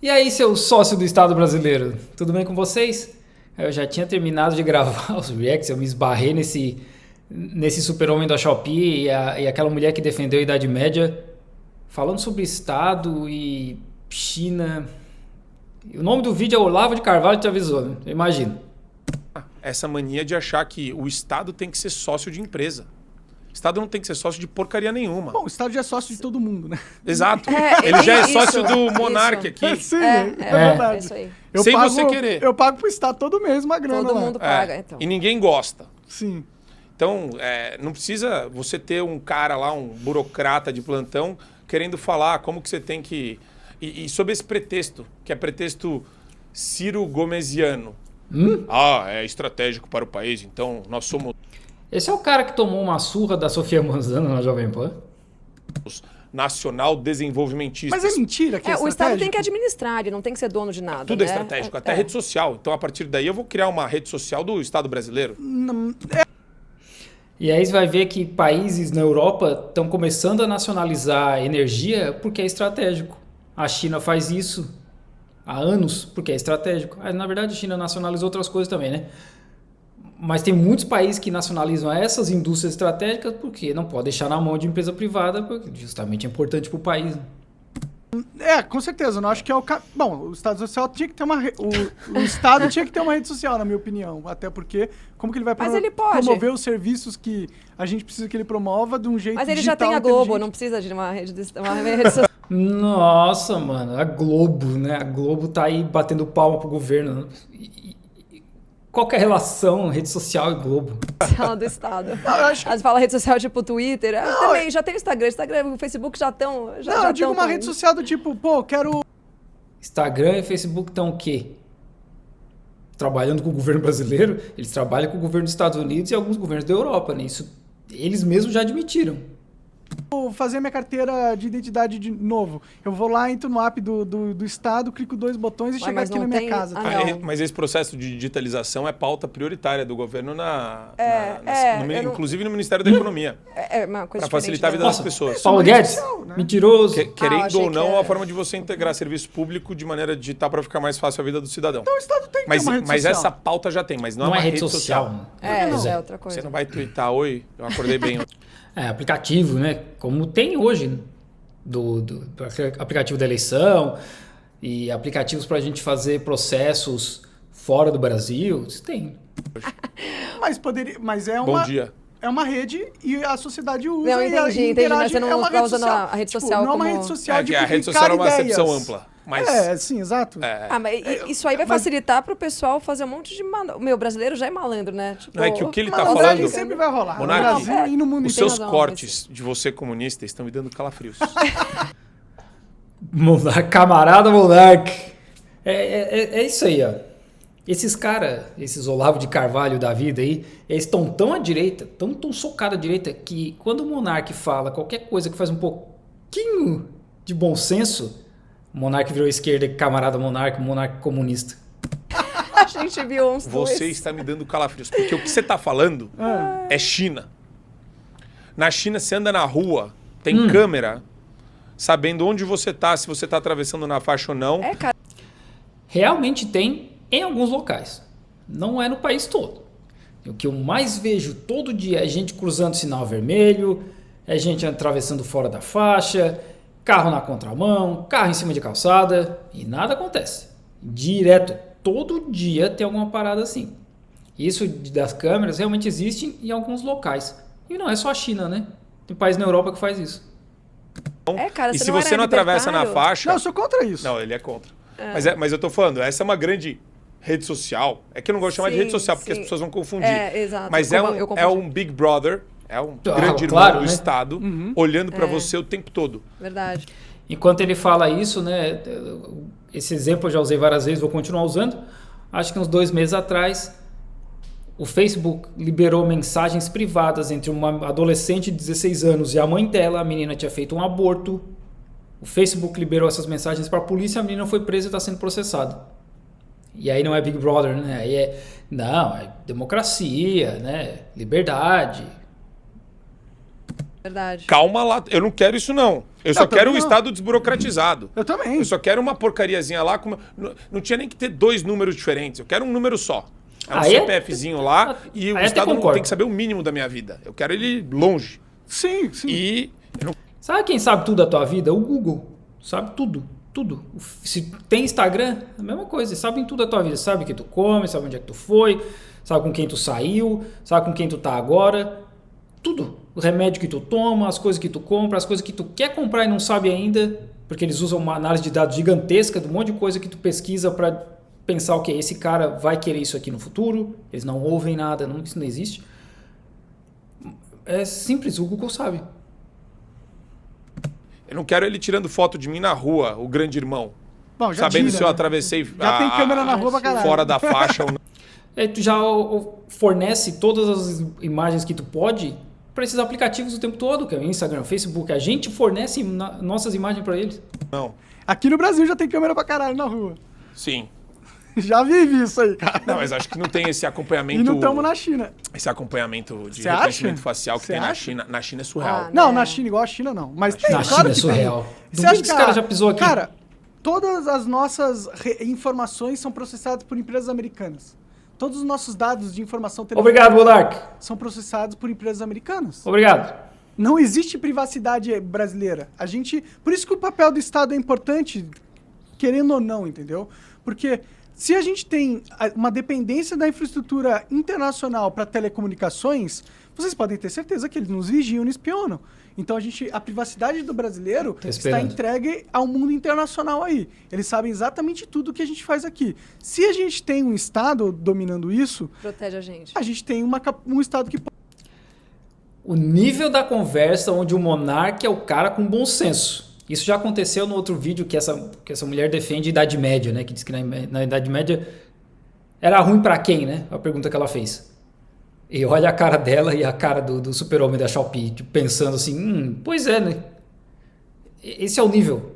E aí, seu sócio do Estado brasileiro, tudo bem com vocês? Eu já tinha terminado de gravar os reacts, eu me esbarrei nesse super-homem da Shopee e aquela mulher que defendeu a Idade Média, falando sobre Estado e China. O nome do vídeo é Olavo de Carvalho te avisou, né? Eu imagino. Essa mania de achar que o Estado tem que ser sócio de empresa. O Estado não tem que ser sócio de porcaria nenhuma. Bom, o Estado já é sócio de todo mundo, né? Exato. Ele já é sócio do Monark É, aqui. sim, é verdade. É isso aí. Sem você querer. Eu pago pro Estado todo mês uma grana Todo lá. mundo paga, então. E ninguém gosta. Sim. Então, não precisa você ter um cara lá, um burocrata de plantão, querendo falar como que você tem que... E sobre esse pretexto, que é pretexto Ciro Gomesiano. É estratégico para o país, então nós somos Esse é o cara que tomou uma surra da Sofia Manzano na Jovem Pan? nacional desenvolvimentistas. Mas é mentira que é O Estado tem que estratégico? administrar, ele não tem que ser dono de nada. Tudo é né? estratégico, até rede social. Então, a partir daí, eu vou criar uma rede social do Estado brasileiro. E aí você vai ver que países na Europa estão começando a nacionalizar energia porque é estratégico. A China faz isso há anos porque é estratégico. Na verdade, a China nacionalizou outras coisas também, né? Mas tem muitos países que nacionalizam essas indústrias estratégicas porque não pode deixar na mão de empresa privada, porque justamente é importante para o país. Com certeza. Eu não acho que é o... Bom, o Estado Social tinha que ter uma... O Estado tinha que ter uma rede social, na minha opinião. Até porque, como que ele vai Mas ele pode. promover os serviços que a gente precisa que ele promova de um jeito Mas ele já digital, tem a Globo, inteligente? não precisa de uma rede social. Nossa, mano, a Globo, né? A Globo tá aí batendo palma pro governo. Qual que é a relação rede social e Globo? Social do Estado. eu acho que- As fala rede social tipo Twitter. Também já tem o Instagram, e o Facebook já estão. Não, eu digo uma rede social do tipo, pô, quero... Instagram e Facebook estão o quê? Trabalhando com o governo brasileiro? Eles trabalham com o governo dos Estados Unidos e alguns governos da Europa, né? Isso eles mesmos já admitiram. fazer minha carteira de identidade de novo. Eu vou lá, entro no app do Estado, clico 2 botões e chego mas aqui não na minha tem- casa. Ah, tá? não. Mas esse processo de digitalização é pauta prioritária do governo eu não- inclusive no Ministério da Economia, É uma coisa para facilitar a vida diferente, das pessoas. Paulo rede Guedes, social, né? mentiroso. Querendo achei ou que não, é era- uma forma de você integrar serviço público de maneira digital para ficar mais fácil a vida do cidadão. Então o Estado tem que ter Mas, uma rede mas social. essa pauta já tem, mas não, Não é é uma rede social. né? É, Pois isso é outra coisa. Você não vai twittar, oi, eu acordei bem. É, aplicativo, né? Como tem hoje do aplicativo da eleição e aplicativos para a gente fazer processos fora do Brasil. Isso tem. Mas é Bom uma... dia. É uma rede e a sociedade usa Não, e entendi, interage. mas você não é uma tá rede usando social. a rede social não é uma como- rede social É de que a rede publicar social é uma ideias. acepção ampla. Mas Sim, exato. Mas isso aí vai facilitar pro pessoal fazer um monte de malandro. Meu, brasileiro já é malandro, né? Tipo, não é que o que ele Mas tá no falando... Brasil sempre vai rolar. Monark, no Brasil e no mundo Os inteiro. seus razão, cortes de você comunista estão me dando calafrios. Camarada Monark. É isso aí, ó. Esses caras, esses Olavo de Carvalho da vida aí, eles estão tão à direita, tão socado à direita, que quando o Monark fala qualquer coisa que faz um pouquinho de bom senso, o Monark virou esquerda, camarada Monark comunista. a gente viu uns Você dois. está me dando calafrios. Porque o que você está falando é China. Na China, você anda na rua, tem câmera, sabendo onde você está, se você está atravessando na faixa ou não. É, cara. Realmente tem em alguns locais. Não é no país todo. O que eu mais vejo todo dia é gente cruzando sinal vermelho, é gente atravessando fora da faixa, carro na contramão, carro em cima de calçada e nada acontece. Direto, todo dia tem alguma parada assim. Isso das câmeras realmente existe em alguns locais. E não é só a China, né? Tem país na Europa que faz isso. É, cara, E você se não você era não atravessa na libertário? faixa... Não, eu sou contra isso. Não, ele é contra. Mas eu tô falando, essa é uma grande rede social. É que eu não gosto de chamar de Sim, rede social, porque sim. as pessoas vão confundir. É, exato. Mas Eu é confundi. um Big Brother, é um grande irmão claro, do né? Estado, olhando para você o tempo todo. Verdade. Enquanto ele fala isso, né, esse exemplo eu já usei várias vezes, vou continuar usando. Acho que uns 2 meses atrás, o Facebook liberou mensagens privadas entre uma adolescente de 16 anos e a mãe dela. A menina tinha feito um aborto. O Facebook liberou essas mensagens para a polícia, a menina foi presa e está sendo processada. E aí não é Big Brother, né? Aí é democracia, né? Liberdade. Verdade. Calma lá, eu não quero isso não. Eu só quero um não. Estado desburocratizado. Eu também. Eu só quero uma porcariazinha lá. Não tinha nem que ter 2 números diferentes. Eu quero um número só. É um Aí é- CPFzinho lá e o aí até Estado não concordo. tem que saber o mínimo da minha vida. Eu quero ele longe. Sim, sim. E eu não Sabe quem sabe tudo da tua vida? O Google. Sabe tudo. Tudo. Se tem Instagram, a mesma coisa. Eles sabem tudo da tua vida. Sabe o que tu come, sabe onde é que tu foi, sabe com quem tu saiu, sabe com quem tu tá agora. Tudo. O remédio que tu toma, as coisas que tu compra, as coisas que tu quer comprar e não sabe ainda, porque eles usam uma análise de dados gigantesca de um monte de coisa que tu pesquisa para pensar, ok, esse cara vai querer isso aqui no futuro, eles não ouvem nada, não, isso não existe. É simples, o Google sabe. não quero ele tirando foto de mim na rua, o grande irmão. Bom, já Sabendo tira, se eu né? atravessei Já tem câmera na rua pra caralho. fora da faixa ou não. Tu já fornece todas as imagens que tu pode para esses aplicativos o tempo todo, que é o Instagram, Facebook. A gente fornece nossas imagens para eles. Não. Aqui no Brasil já tem câmera pra caralho na rua. Sim. Já vive isso aí, cara. Não, mas acho que não tem esse acompanhamento. E não estamos na China. Esse acompanhamento de Cê reconhecimento acha? facial que Cê tem na acha? China. Na China é surreal. Ah, Não, É. na China, igual a China, não. Mas tem, Na claro China é que surreal. tem. Você Duvido acha que esse cara já pisou aqui. Cara, todas as nossas informações são processadas por empresas americanas. Todos os nossos dados de informação Obrigado, Monark. são processados por empresas americanas. Obrigado. Não existe privacidade brasileira. Por isso que o papel do Estado é importante, querendo ou não, entendeu? Porque se a gente tem uma dependência da infraestrutura internacional para telecomunicações, vocês podem ter certeza que eles nos vigiam e espionam. Então a privacidade do brasileiro está esperando. entregue ao mundo internacional aí. Eles sabem exatamente tudo que a gente faz aqui. Se a gente tem um Estado dominando isso, Protege a gente. a gente tem um Estado que O nível da conversa onde o monarca é o cara com bom senso. Isso já aconteceu no outro vídeo que essa mulher defende a Idade Média, né? Que diz que na Idade Média era ruim pra quem, né? A pergunta que ela fez. E olha a cara dela e a cara do super-homem da Shopee, tipo, pensando assim, pois é, né? Esse é o nível.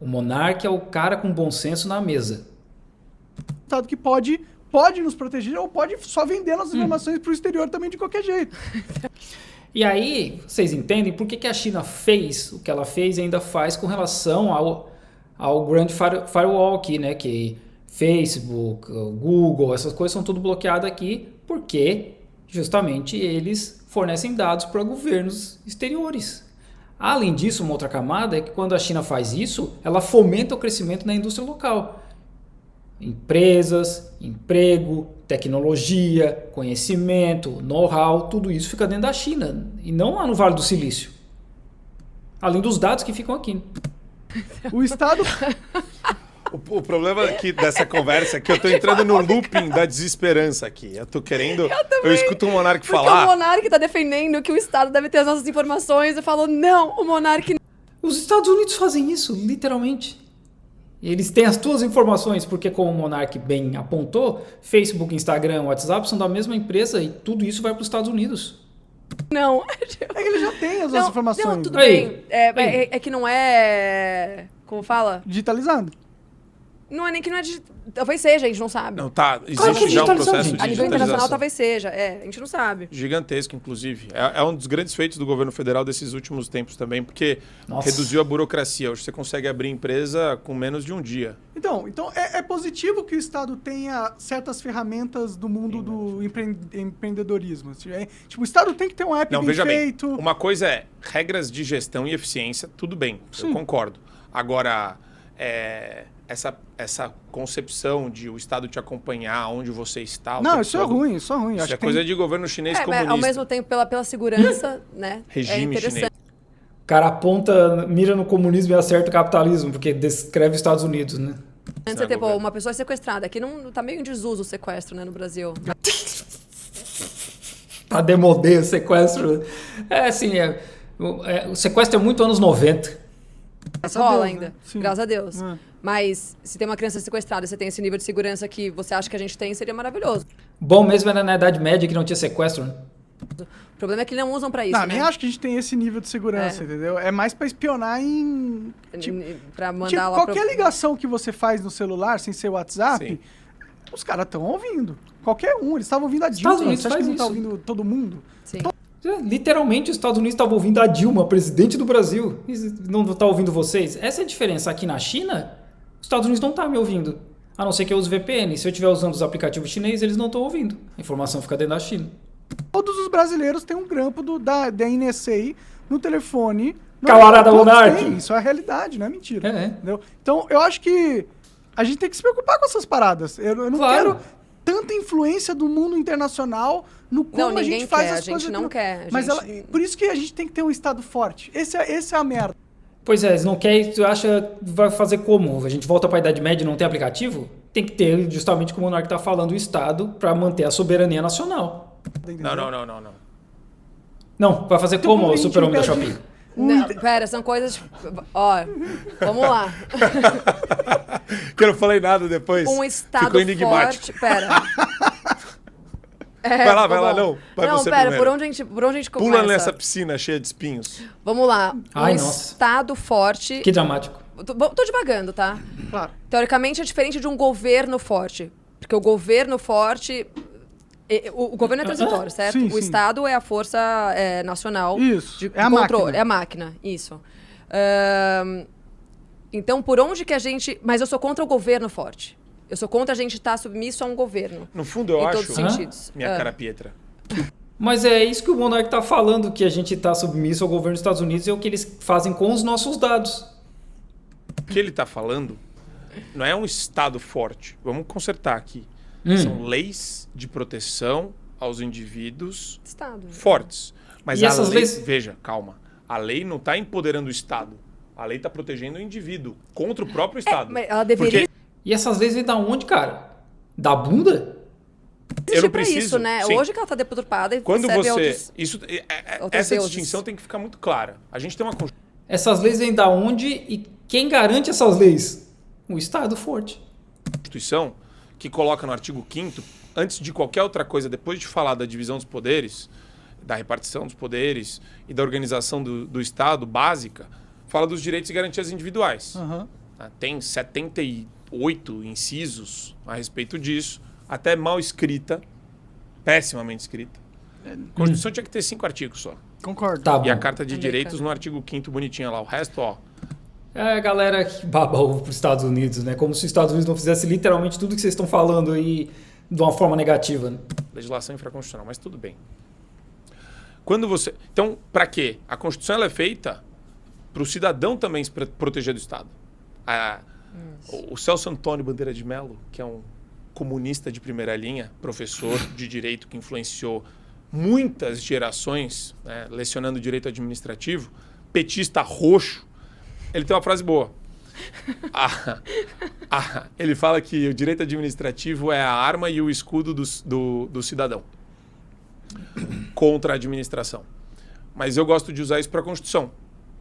O monarca é o cara com bom senso na mesa. Estado que pode nos proteger ou pode só vender nossas informações para o exterior também de qualquer jeito. E aí, vocês entendem por que a China fez o que ela fez e ainda faz com relação ao Grand Firewall aqui, né? Que Facebook, Google, essas coisas são tudo bloqueadas aqui porque justamente eles fornecem dados para governos exteriores. Além disso, uma outra camada é que quando a China faz isso, ela fomenta o crescimento na indústria local. Empresas, emprego, tecnologia, conhecimento, know-how, tudo isso fica dentro da China e não lá no Vale do Silício. Além dos dados que ficam aqui. O Estado... O problema aqui dessa conversa é que eu tô entrando no looping da desesperança aqui. Eu tô querendo. Eu escuto o Monark Porque falar. o Monark tá defendendo que o Estado deve ter as nossas informações. Eu falo, não, o Monark... Os Estados Unidos fazem isso, literalmente. Eles têm as tuas informações, porque como o Monark bem apontou, Facebook, Instagram, WhatsApp são da mesma empresa e tudo isso vai para os Estados Unidos. Não. É que ele já tem as Não, nossas informações. não, tudo Aí, bem. aí. É que não é... Como fala? Digitalizado. Não é nem que não é... Talvez seja, a gente não sabe. Não, tá. Claro que Existe é já um digitalizado, processo gente. de A nível internacional digitalização. talvez seja. A gente não sabe. Gigantesco, inclusive. É um dos grandes feitos do governo federal desses últimos tempos também, porque Nossa. reduziu a burocracia. Hoje você consegue abrir empresa com menos de um dia. Então é positivo que o Estado tenha certas ferramentas do mundo do empreendedorismo. Tipo, o Estado tem que ter um app Não, bem veja feito. bem. Uma coisa é regras de gestão e eficiência, tudo bem, eu concordo. Agora, essa concepção de o Estado te acompanhar onde você está. o Não, tempo isso é todo, ruim, isso é ruim. Isso Acho é que coisa tem... de governo chinês Mas comunista. ao mesmo tempo, pela segurança, né? Regime é interessante. chinês. O cara aponta, mira no comunismo e acerta o capitalismo, porque descreve os Estados Unidos, né? Antes você ter, pô, uma pessoa sequestrada. Aqui não tá meio em desuso o sequestro, né, no Brasil. Tá demodê o sequestro. É assim, o sequestro é muito anos 90. Mas a rola Deus, ainda. né? Sim. Graças a Deus. É. Mas se tem uma criança sequestrada e você tem esse nível de segurança que você acha que a gente tem, seria maravilhoso. Bom mesmo era na Idade Média que não tinha sequestro, né? O problema é que não usam pra isso, Não, né? nem acho que a gente tem esse nível de segurança, entendeu? É mais pra espionar em... Pra mandar Tipo, lá qualquer ligação que você faz no celular, sem ser WhatsApp, Sim. os caras estão ouvindo. Qualquer um. Eles estavam ouvindo a Estados Dilma. Unidos Você acha que faz não tá isso. ouvindo todo mundo? Sim. Literalmente, os Estados Unidos estavam ouvindo a Dilma, presidente do Brasil, e não está ouvindo vocês. Essa é a diferença. Aqui na China, os Estados Unidos não estão me ouvindo. A não ser que eu use VPN. Se eu estiver usando os aplicativos chineses, eles não estão ouvindo. A informação fica dentro da China. Todos os brasileiros têm um grampo da NSA no telefone. Camarada Todos Monark. têm. Isso é a realidade, não é mentira. É. Entendeu? Então, eu acho que a gente tem que se preocupar com essas paradas. Eu não Claro. quero tanta influência do mundo internacional no como Não, a ninguém gente faz quer, as a gente coisas. não quer, a Mas gente- por isso que a gente tem que ter um Estado forte. Essa é a merda. Pois é, eles não querem, tu acha, vai fazer como? A gente volta para a Idade Média e não tem aplicativo? Tem que ter, justamente como o Monark está falando, o Estado para manter a soberania nacional. Entendeu? Não. Não, vai fazer Então, como como a o gente super-homem da impede- Shopee? Não, pera, são coisas... Ó, vamos lá. Que eu não falei nada depois. Um Estado Ficou enigmático. forte... Pera. Vai lá, bom. não. Vai não, você pera, primeiro. por onde a gente começa? Pula nessa piscina cheia de espinhos. Vamos lá. Ai, um nossa. Estado forte... Que dramático. Tô devagando, tá? Claro. Teoricamente é diferente de um governo forte. Porque o governo forte... O governo é transitório, certo? Sim, o sim. Estado é a força nacional Isso, de é a controle. máquina. É a máquina, isso. Então, por onde que a gente... Mas eu sou contra o governo forte. Eu sou contra a gente estar submisso a um governo. No fundo, eu em acho. todos os sentidos. Minha cara Pietra. Mas é isso que o Monark está falando, que a gente está submisso ao governo dos Estados Unidos e é o que eles fazem com os nossos dados. O que ele está falando não é um Estado forte. Vamos consertar aqui. São leis de proteção aos indivíduos Estado. fortes. Mas E a essas lei, leis- veja, calma. A lei não está empoderando o Estado. A lei está protegendo o indivíduo contra o próprio Estado. mas ela deveria- Porque E essas leis vêm da onde, cara? Da bunda? eu não pra preciso. isso, né? Sim. Hoje que ela tá deturpada e Quando serve você. a outros... Essa deuses. distinção tem que ficar muito clara. A gente tem uma Essas leis vêm da onde e quem garante essas leis? O Estado forte. Constituição que coloca no artigo 5º, antes de qualquer outra coisa, depois de falar da divisão dos poderes, da repartição dos poderes e da organização do Estado básica, fala dos direitos e garantias individuais. Aham. Tem 78 incisos a respeito disso, até mal escrita, pessimamente escrita. A Constituição tinha que ter 5 artigos só. Concordo. Tá bom. E a Carta de Americana. Direitos no artigo 5º bonitinha lá. O resto, ó, É a galera que baba ovo para os Estados Unidos, né? Como se os Estados Unidos não fizesse literalmente tudo que vocês estão falando aí de uma forma negativa. Né? legislação infraconstitucional, mas tudo bem. Quando você... Então, para quê? A Constituição ela é feita para o cidadão também se proteger do Estado. O Celso Antônio Bandeira de Mello, que é um comunista de primeira linha, professor de direito que influenciou muitas gerações, né, lecionando direito administrativo, petista roxo, ele tem uma frase boa. Ele fala que o direito administrativo é a arma e o escudo do cidadão contra a administração. Mas eu gosto de usar isso para a Constituição.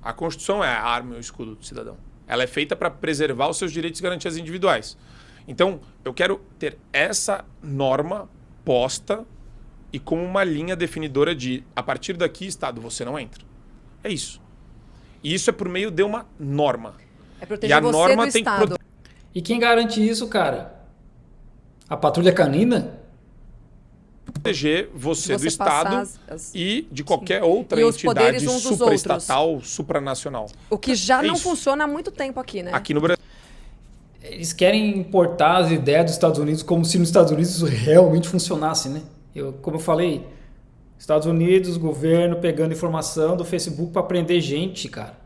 A Constituição é a arma e o escudo do cidadão. Ela é feita para preservar os seus direitos e garantias individuais. Então, eu quero ter essa norma posta e como uma linha definidora de, a partir daqui, Estado, você não entra. É isso. E isso é por meio de uma norma. É E proteger a você norma do tem que Estado. E quem garante isso, cara? A patrulha canina? proteger você do Você Estado passar as- e de qualquer outra E os entidade poderes uns dos supraestatal, supranacional. O que já É não isso. funciona há muito tempo aqui, né? Aqui no Brasil. Eles querem importar as ideias dos Estados Unidos como se nos Estados Unidos isso realmente funcionasse, né? Como eu falei, Estados Unidos, governo pegando informação do Facebook para prender gente, cara.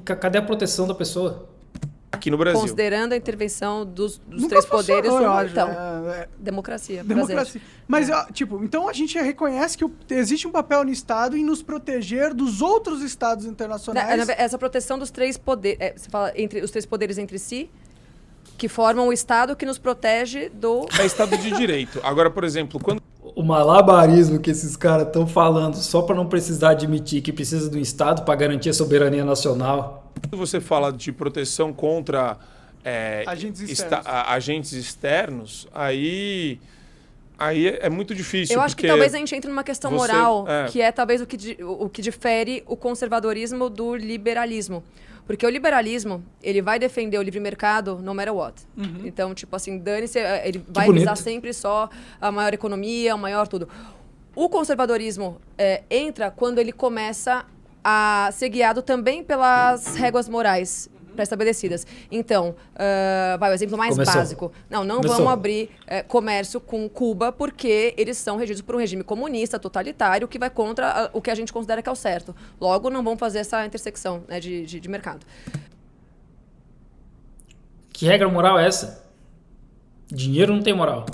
Cadê a proteção da pessoa? Aqui no Brasil. Considerando a intervenção dos Nunca três poderes, funcionou, eu acho. então, É democracia. democracia. Mas, ó, tipo, então a gente reconhece que existe um papel no Estado em nos proteger dos outros Estados internacionais. Essa proteção dos três poderes, você fala entre os três poderes entre si, que formam o Estado que nos protege do... É Estado de Direito. Agora, por exemplo, quando O malabarismo que esses caras estão falando só para não precisar admitir que precisa do Estado para garantir a soberania nacional. você fala de proteção contra Agentes externos. agentes externos, aí é muito difícil. Eu acho que porque talvez a gente entre numa questão você- moral, é. que é talvez o que difere o conservadorismo do liberalismo. Porque o liberalismo, ele vai defender o livre mercado no matter what. Então, tipo assim, dane-se, ele vai bonito. visar sempre só a maior economia, o maior tudo. O conservadorismo entra quando ele começa a ser guiado também pelas réguas morais pré-estabelecidas. Então, vai o exemplo mais Começou. básico. Não Começou. vamos abrir comércio com Cuba porque eles são regidos por um regime comunista, totalitário, que vai contra o que a gente considera que é o certo. Logo, não vamos fazer essa intersecção, né, de mercado. Que regra moral é essa? Dinheiro não tem moral.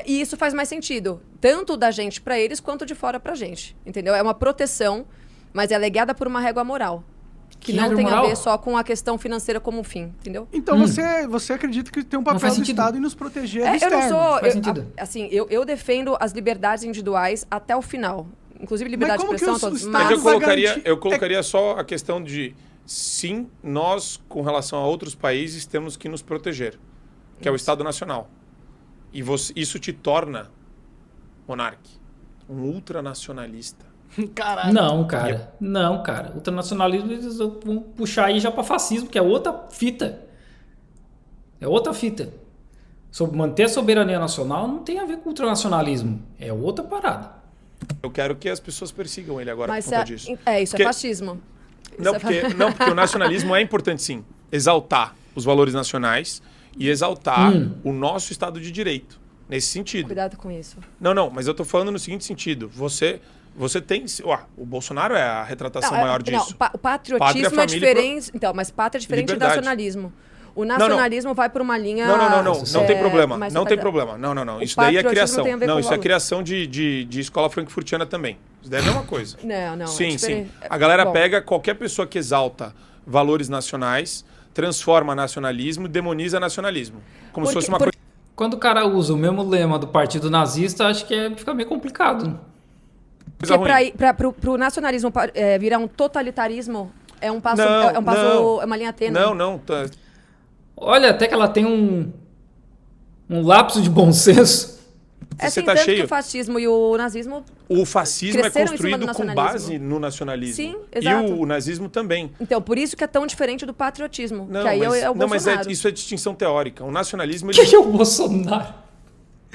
E isso faz mais sentido, tanto da gente para eles, quanto de fora para a gente. Entendeu? É uma proteção, mas é legada por uma régua moral. Que não regra tem moral? a ver só com a questão financeira como um fim, entendeu? Então você acredita que tem um papel faz do sentido. Estado em nos proteger do Eu externo. não sou. Faz sentido. Assim, eu defendo as liberdades individuais até o final. Inclusive liberdade de como que expressão, os todos. Estados- É que vai garantir- eu colocaria só a questão de, sim, nós, com relação a outros países, temos que nos proteger, que é o Estado Nacional. E isso te torna, monarque, um ultranacionalista. Caralho. Não, cara. Não, cara. Ultranacionalismo eles vão puxar aí já pra fascismo, que é outra fita. É outra fita. Sobre manter a soberania nacional não tem a ver com ultranacionalismo. É outra parada. Eu quero que as pessoas persigam ele agora Mas por conta disso. isso Porque- é fascismo. Não, porque o nacionalismo é importante, sim. Exaltar os valores nacionais e exaltar o nosso Estado de Direito. Nesse sentido. Cuidado com isso. Não, mas eu tô falando no seguinte sentido. Você tem... o Bolsonaro é a retratação maior disso. O patriotismo Pátria, é família diferente. Então, mas pátria é diferente do Liberdade. nacionalismo. O nacionalismo vai por uma linha. Não tem problema. mais Não tem radical. problema. Não. O Isso daí é patriotismo criação. tem a ver Não, com isso é valor. criação de escola frankfurtiana também. Isso daí é a mesma coisa. Não. Sim, é diferente. A galera Bom, pega qualquer pessoa que exalta valores nacionais, transforma nacionalismo e demoniza nacionalismo. Como se Porque- fosse uma porque- coisa... Quando o cara usa o mesmo lema do partido nazista, acho que fica meio complicado. coisa ruim. pro nacionalismo virar um totalitarismo, é um passo. Não, é um passo. não. É uma linha tênue. Não. Olha, até que ela tem um lapso de bom senso. É Você assim, tá tanto cheio. que o fascismo e o nazismo. O fascismo é Cresceram em cima do construído com nacionalismo. base no nacionalismo. Sim, E exato. o nazismo também. Então, por isso que é tão diferente do patriotismo. Não, que aí mas, é o não, mas Bolsonaro. isso é distinção teórica. O nacionalismo... O que é o Bolsonaro?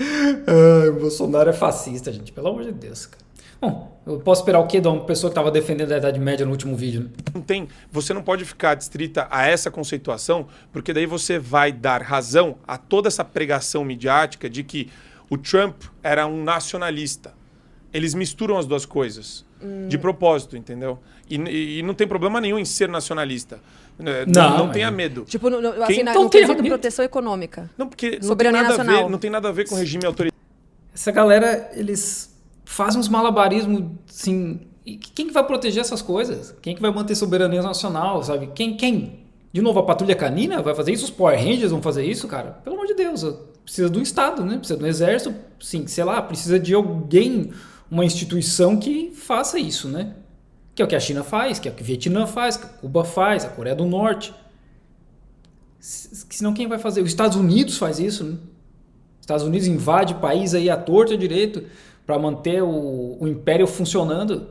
Ai, o Bolsonaro é fascista, gente. Pelo amor de Deus, cara. Bom, eu posso esperar o quê de uma pessoa que estava defendendo a Idade Média no último vídeo? Né? Você não pode ficar distrita a essa conceituação, porque daí você vai dar razão a toda essa pregação midiática de que o Trump era um nacionalista. Eles misturam as duas coisas, de propósito, entendeu? E não tem problema nenhum em ser nacionalista. Não mas- tenha medo. Tipo, Quem- assim, Então no tem quesito medo. proteção econômica. Não, porque Soberania nacional. não tem nada a ver com regime autoritário. Essa galera, eles fazem uns malabarismos, assim... E quem que vai proteger essas coisas? Quem que vai manter soberania nacional, sabe? Quem? De novo, a Patrulha Canina vai fazer isso? Os Power Rangers vão fazer isso, cara? Pelo amor de Deus, precisa de um Estado, né? Precisa de um exército, sim, sei lá, precisa de alguém, uma instituição que faça isso, né? Que é o que a China faz, que é o que o Vietnã faz, que a Cuba faz, a Coreia do Norte. Senão quem vai fazer? Os Estados Unidos faz isso, né? Os Estados Unidos invade o país aí à torta e à direito para manter o império funcionando.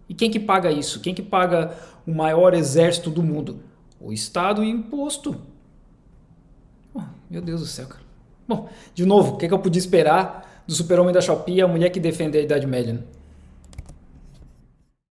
E quem que paga isso? Quem que paga o maior exército do mundo? O Estado e imposto. Oh, meu Deus do céu, cara. Bom, de novo, o que eu podia esperar do Super-Homem da Shopee e a mulher que defende a Idade Média, né?